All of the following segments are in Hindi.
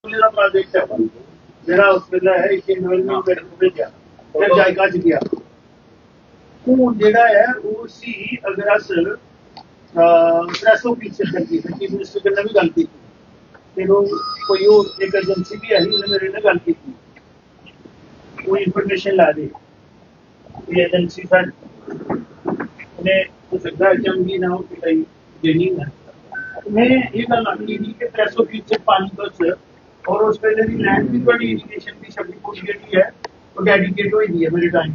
पुलिस का प्रोजेक्ट है मेरा उस वेला है कि डेवलपमेंट मेरे को भेजा फिर जायका च गया वो जेड़ा है वो सी अगर अस 300% करती है चीफ मिनिस्टर कन्नै भी गल की फिर कोई और एक एजेंसी भी आई उन्हें मेरे ने गल की कोई इंफॉर्मेशन ला दी ये एजेंसी सर उन्हें हो सकता है चंगी ना हो कि देनी है मैं ये गल आखी थी कि 300% पानी बस और उस वेले की लैंड भी बड़ी इरीगेशन की शब्द कुछ जी है वो डेडिकेट हो है मेरे टाइम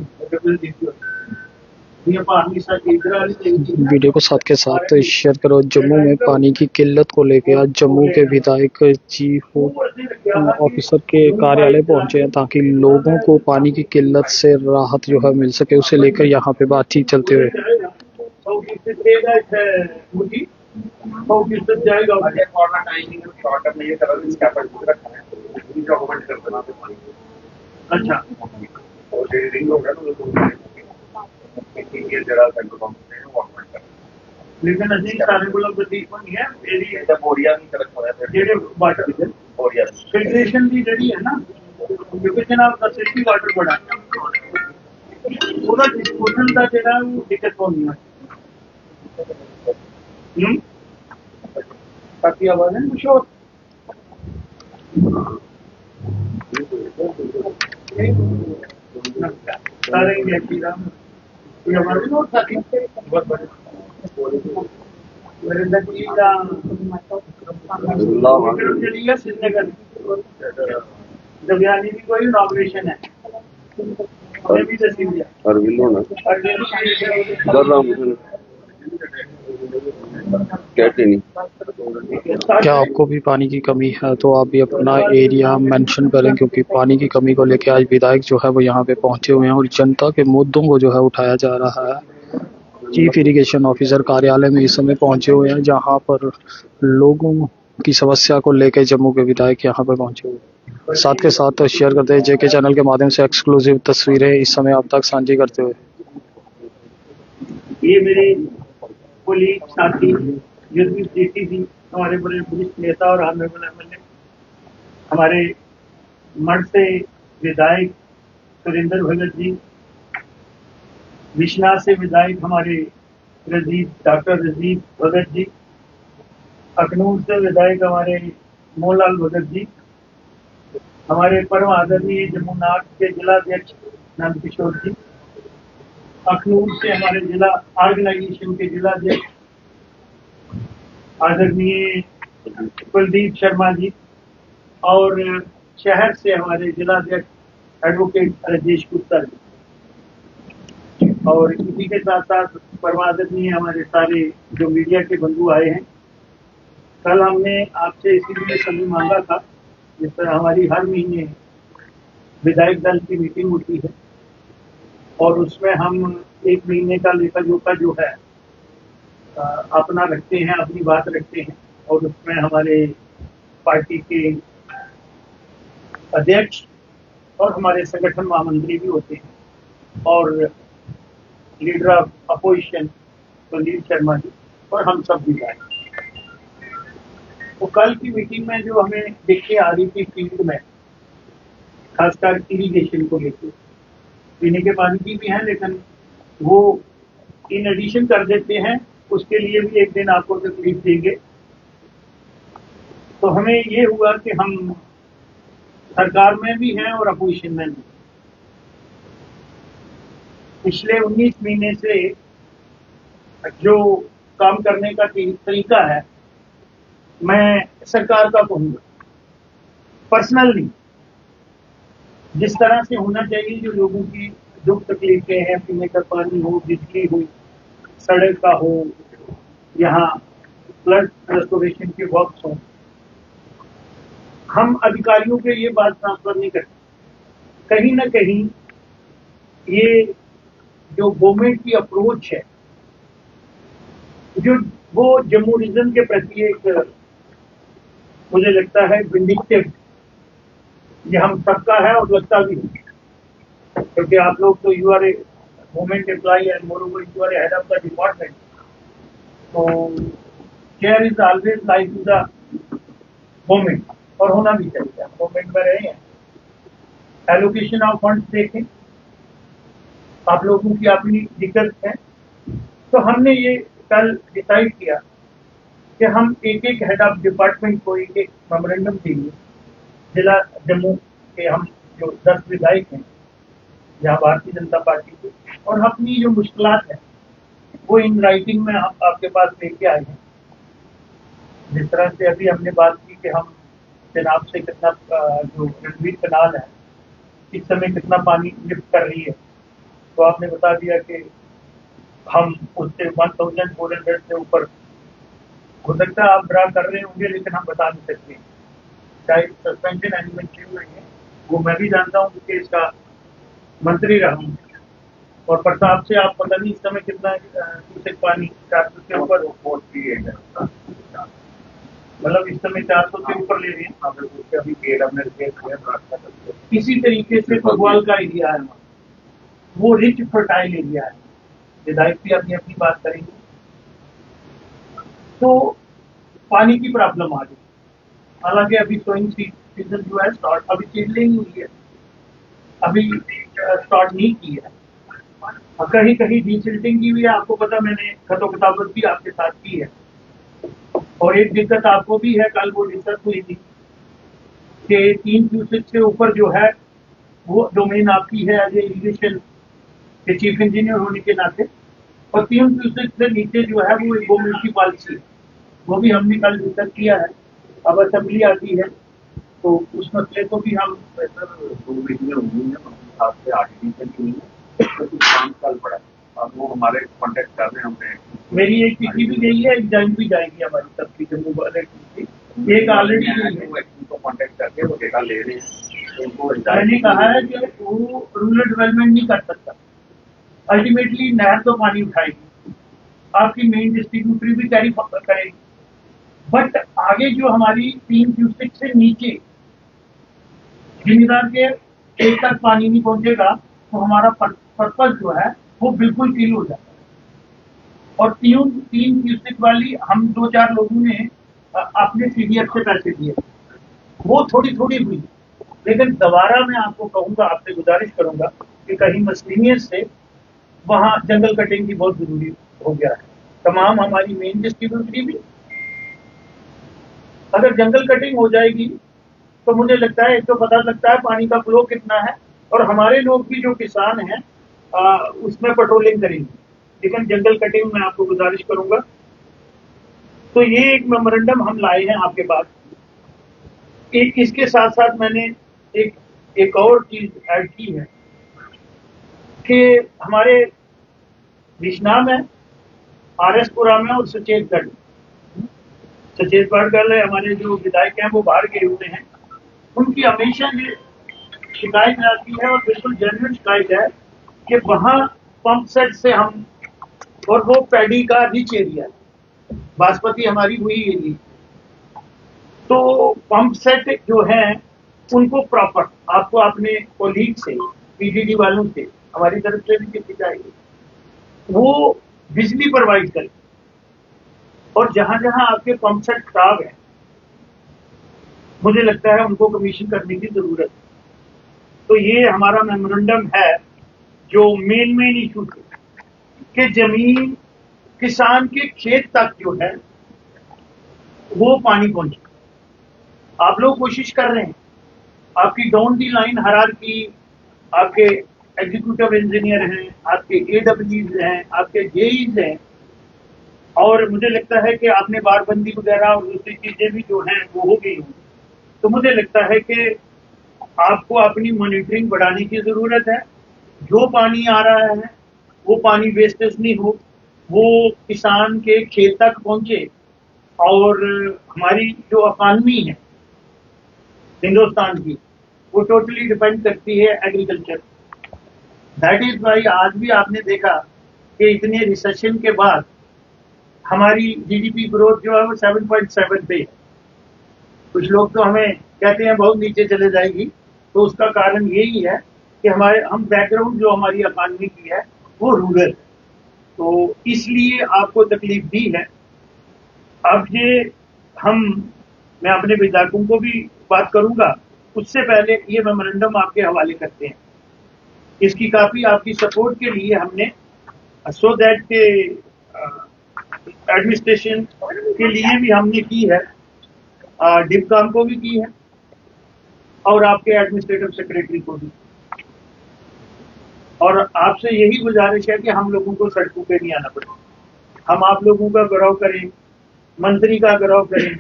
वीडियो को साथ के साथ शेयर करो। जम्मू में पानी की किल्लत को लेकर आज जम्मू के विधायक चीफ ऑफिसर के कार्यालय पहुंचे हैं ताकि लोगों को पानी की किल्लत से राहत जो है मिल सके, उसे लेकर यहां पे बातचीत चलते हुए अच्छा लेकिन अभी सारे को तकलीफ नहीं है फिल्ट्रेशन की जड़ी है ना क्योंकि जनाब फैसिलिटी वाटर बड़ा ਉਹਦਾ डिस्पोजल का ਜਿਹੜਾ ਉਹ ਦਿੱਕਤ ਹੋਣੀ है बाकी आवाज है कुछ और सारे इंडिया राम ये आवाज और साथी बहुत बड़े श्रीनगर दबियानी की कोई इनॉग्रेशन है क्या आपको भी पानी की कमी है तो आप भी अपना एरिया मेंशन करें, क्योंकि पानी की कमी को लेकर आज विधायक जो है वो यहाँ पे पहुंचे हुए हैं और जनता के मुद्दों को जो है उठाया जा रहा है। चीफ इरिगेशन ऑफिसर कार्यालय में इस समय पहुंचे हुए हैं, जहां पर लोगों की समस्या को लेकर जम्मू के विधायक यहां पर पहुंचे हुए हैं। साथ के साथ शेयर करते हैं जेके चैनल के माध्यम से एक्सक्लूसिव तस्वीरें इस समय आप तक साझी करते हुए। ये मेरे कोलीग साथी युद्धवीर जेटी जी हमारे बड़े वरिष्ठ नेता और हमारे मठ से विधायक सुरेंद्र भगत जी, विश्वनाथ से विधायक हमारे डॉक्टर रजीव भगत जी, अखनूर से विधायक हमारे मोहनलाल भगत जी, हमारे परम आदरणीय जमुनाथ के जिला अध्यक्ष नंद किशोर जी, अखनूर से हमारे जिला ऑर्गेनाइजेशन के जिला अध्यक्ष आदरणीय कुलदीप शर्मा जी, और शहर से हमारे जिला अध्यक्ष एडवोकेट राजेश गुप्ता जी, और इसी के साथ साथ परमादरणीय हमारे सारे जो मीडिया के बंधु आए हैं। कल हमने आपसे इसीलिए समय मांगा था, जिस तरह हमारी हर महीने विधायक दल की मीटिंग होती है और उसमें हम एक महीने का लेखा जोखा जो है अपना रखते हैं, अपनी बात रखते हैं, और उसमें हमारे पार्टी के अध्यक्ष और हमारे संगठन महामंत्री भी होते हैं और leader of opposition Kuldeep Sharma ji और हम सब भी आए। तो कल की मीटिंग में जो हमें दिक्कतें आ रही थी फील्ड में, खासकर इरिगेशन को लेकर, पीने के पानी की भी है लेकिन वो इन एडिशन कर देते हैं, उसके लिए भी एक दिन आपको तकलीफ देंगे। तो हमें ये हुआ कि हम सरकार में भी हैं और अपोजिशन में भी। पिछले 19 महीने से जो काम करने का तरीका है, मैं सरकार का कहूंगा, पर्सनल नहीं, जिस तरह से होना चाहिए, जो लोगों की दुख तकलीफें हैं, पीने का पानी हो, बिजली हो, सड़क का हो, यहाँ फ्लड रेस्टोरेशन के वर्क्स हो, हम अधिकारियों के ये बात ट्रांसफर नहीं करते। कहीं ना कहीं ये जो गवर्नमेंट की अप्रोच है, जो वो जम्मूरिज्म के प्रति एक, मुझे लगता है विंडिक्टिव, ये हम सबका है और लगता भी है, क्योंकि आप लोग तो you are a government employ and moreover you are head of the department, तो care is always like to the government. और होना भी चाहिए। हम गवर्नमेंट में रहे हैं, एलोकेशन ऑफ फंड्स देखें, आप लोगों की अपनी दिक्कत है। तो हमने ये कल डिसाइड किया कि हम एक एक हेड ऑफ डिपार्टमेंट को एक एक मेमोरेंडम देंगे। जिला जम्मू के हम जो 10 विधायक हैं यहाँ भारतीय जनता पार्टी के, और अपनी जो मुश्किलात है वो इन राइटिंग में हम आपके पास लेके आए हैं। जिस तरह से अभी हमने बात की कि हम चेनाब से कितना जो रणवीर कनाल है इस समय कितना पानी लिफ्ट कर रही है, तो आपने बता दिया कि हम उससे 1400 से ऊपर। हो सकता है आप ड्रा कर रहे होंगे, लेकिन हम बता नहीं सकते। चाहे सस्पेंशन एलिमेंट क्यों नहीं है, वो मैं भी जानता हूँ कि इसका मंत्री रहा हूँ। और प्रताप से आप पता नहीं इस समय कितना क्यूसेक पानी 400 से ऊपर, मतलब इस समय 400 से ऊपर ले रहे हैं। अभी इसी तरीके से भगवाल का एरिया है, वो रिच फर्टाइल एरिया है। विधायक भी अपनी अपनी बात करेंगे। तो पानी की प्रॉब्लम आ गई। हालांकि अभी सोइंग सीजन जो है स्टार्ट अभी सीजनिंग हुई है, अभी स्टार्ट नहीं की है। कहीं कहीं डीसिल्टिंग की हुई है, आपको पता, मैंने खतो किताबत भी आपके साथ की है। और एक दिक्कत आपको भी है, कल वो डिस्कस हुई थी कि 3 क्यूसेक से ऊपर जो है वो डोमेन आपकी है एज इरिगेशन के चीफ इंजीनियर होने के नाते, और 3 क्यूसेक से नीचे जो है वो म्यूनिसिपालिटी है। वो भी हमने कल डिस्कस किया है। अब असेंबली आती है तो उस मसले को भी हम 2 वीक में हुई है, 7 से 8 डिवीजन की हुई है, तो कुछ काम चल पड़ा है। अब वो हमारे कॉन्टेक्ट कर रहे हैं। हमने मेरी एक चिट्ठी भी गई है, एक ज्वाइन भी जाएगी हमारी सबकी जम्मू वाले की। एक ऑलरेडी को कॉन्टेक्ट करके वो डेटा ले रहे हैं। तो मैंने कहा है कि वो रूरल डेवलपमेंट नहीं कर सकता। अल्टीमेटली नहर तो पानी उठाएगी, आपकी मेन डिस्ट्रीब्यूटरी भी कैरी करेगी, बट आगे जो हमारी 3 क्यूसेक से नीचे जिम्मेदार के खेत तक पानी नहीं पहुंचेगा तो हमारा पर्पज जो है वो बिल्कुल फील हो जाता है। और 3 क्यूसेक वाली हम 2-4 लोगों ने अपने सीडीएफ से पैसे दिए, वो थोड़ी थोड़ी हुई। लेकिन दोबारा मैं आपको कहूंगा, आपसे गुजारिश करूंगा कि कहीं मसलिनियत से वहां जंगल कटिंग की बहुत जरूरी हो गया है। तमाम हमारी मेन डिस्ट्रीब्यूटरी भी अगर जंगल कटिंग हो जाएगी तो मुझे लगता है, एक तो पता लगता है पानी का फ्लो कितना है, और हमारे लोग भी जो किसान हैं उसमें पेट्रोलिंग करेंगे। लेकिन जंगल कटिंग में आपको गुजारिश करूंगा। तो ये एक मेमोरेंडम हम लाए हैं आपके पास। इसके साथ साथ मैंने एक और चीज ऐड की है कि हमारे विश्वनाथ में, आरएसपुरा में और सचेतगढ़ हमारे जो विधायक हैं वो बाहर गए हुए हैं। उनकी हमेशा ये शिकायत आती है, और बिल्कुल जेन्युइन शिकायत है, कि वहां पंप सेट से हम, और वो पैडी का रिच एरिया है, बासमती हमारी हुई एरिया, तो पंप सेट जो है उनको प्रॉपर आपको अपने कोलीग से, पीडीडी वालों से, हमारी तरफ से भी किसी चाहिए, वो बिजली प्रोवाइड करें। और जहां जहां आपके पंप सेट खराब है, मुझे लगता है उनको कमीशन करने की जरूरत है। तो ये हमारा मेमोरेंडम है जो मेन इशू कि जमीन किसान के खेत तक जो है वो पानी पहुंचे। आप लोग कोशिश कर रहे हैं, आपकी डाउन दी लाइन हायरार्की, आपके एग्जीक्यूटिव इंजीनियर हैं, आपके एडब्ल्यूज हैं, आपके जेईज हैं, और मुझे लगता है कि आपने बारबंदी वगैरह और दूसरी चीजें भी जो हैं वो हो गई होंगी। तो मुझे लगता है कि आपको अपनी मॉनिटरिंग बढ़ाने की जरूरत है। जो पानी आ रहा है वो पानी वेस्टेज नहीं हो, वो किसान के खेत तक पहुंचे। और हमारी जो इकॉनमी है हिंदुस्तान की, वो टोटली डिपेंड करती है एग्रीकल्चर। दैट इज वाई आज भी आपने देखा कि इतने रिसेशन के बाद हमारी जीडीपी ग्रोथ जो है वो 7.7 पे है। कुछ लोग तो हमें कहते हैं बहुत नीचे चले जाएगी, तो उसका कारण यही है कि हम बैकग्राउंड जो हमारी इकॉनमी की है वो रूरल है, तो इसलिए आपको तकलीफ दी है। अब ये हम मैं अपने विधायकों को भी बात करूंगा। उससे पहले ये मेमोरेंडम आपके हवाले करते हैं। इसकी काफी आपकी सपोर्ट के लिए हमने सो दैट के एडमिनिस्ट्रेशन के लिए भी हमने की है, डिपकाम को भी की है और आपके एडमिनिस्ट्रेटिव सेक्रेटरी को भी। और आपसे यही गुजारिश है कि हम लोगों को सड़कों पे नहीं आना पड़े। हम आप लोगों का गौरव करें, मंत्री का गौरव करें,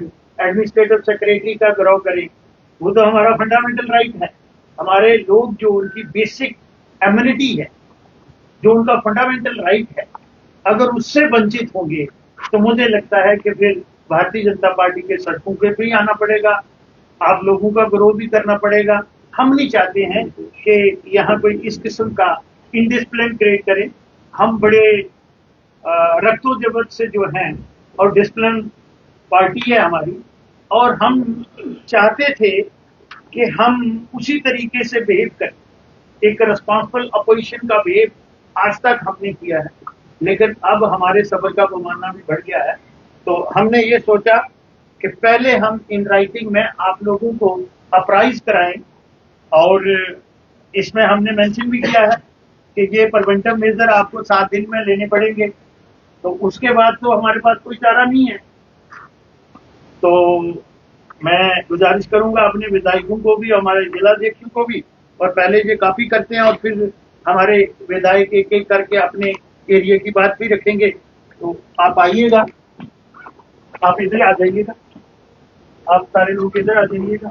एडमिनिस्ट्रेटिव सेक्रेटरी का गौरव करें। वो तो हमारा फंडामेंटल राइट है। हमारे लोग जो उनकी बेसिक एम्यूनिटी है, जो उनका फंडामेंटल राइट है, अगर उससे वंचित होंगे तो मुझे लगता है कि फिर भारतीय जनता पार्टी के सड़कों पे भी आना पड़ेगा, आप लोगों का विरोध भी करना पड़ेगा। हम नहीं चाहते हैं कि यहाँ कोई इस किस्म का इनडिसिप्लिन क्रिएट करें। हम बड़े रक्तोजबत से जो हैं और डिसिप्लिन पार्टी है हमारी, और हम चाहते थे कि हम उसी तरीके से बिहेव करें, एक रिस्पॉन्सिबल अपोजिशन का बिहेव आज तक हमने किया है। लेकिन अब हमारे सब्र का पैमाना भी बढ़ गया है, तो हमने ये सोचा कि पहले हम इन राइटिंग में आप लोगों को अप्राइज कराएं, और इसमें हमने मेंशन भी किया है कि ये प्रिवेंटिव मेजर आपको 7 दिन में लेने पड़ेंगे। तो उसके बाद तो हमारे पास कोई चारा नहीं है। तो मैं गुजारिश करूंगा अपने विधायकों को भी, हमारे जिलाध्यक्षों को भी, और पहले ये कॉपी करते हैं और फिर हमारे विधायक एक एक करके अपने एरिया की बात भी रखेंगे। तो आप आइएगा, आप इधर आ जाइएगा, आप सारे लोग इधर आ जाइएगा।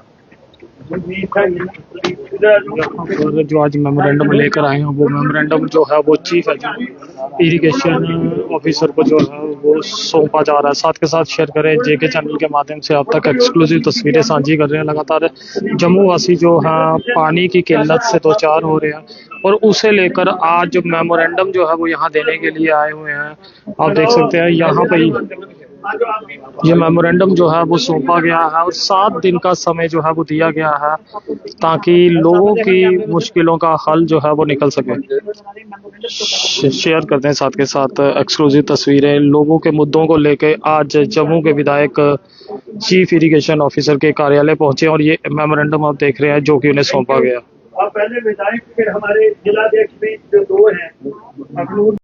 जो आज मेमोरेंडम लेकर आए हैं वो मेमोरेंडम जो है वो चीफ इरिगेशन ऑफिसर को जो है वो सौंपा जा रहा है। साथ के साथ शेयर करें, जेके चैनल के माध्यम से आप तक एक्सक्लूसिव तस्वीरें साझी कर रहे हैं। लगातार जम्मू वासी जो है पानी की किल्लत से दो चार हो रहे हैं और उसे लेकर आज मेमोरेंडम जो है वो यहाँ देने के लिए आए हुए हैं। आप देख सकते हैं यहाँ पे ये मेमोरेंडम जो है वो सौंपा गया है और 7 दिन का समय जो है वो दिया गया है ताकि लोगों की मुश्किलों का हल जो है वो निकल सके। शेयर करते हैं साथ के साथ एक्सक्लूसिव तस्वीरें लोगों के मुद्दों को लेकर। आज जम्मू के विधायक चीफ इरिगेशन ऑफिसर के कार्यालय पहुंचे और ये मेमोरेंडम आप देख रहे हैं जो कि उन्हें सौंपा गया। अब पहले विधायक, फिर हमारे जिलाध्यक्ष भी जो 2 हैं,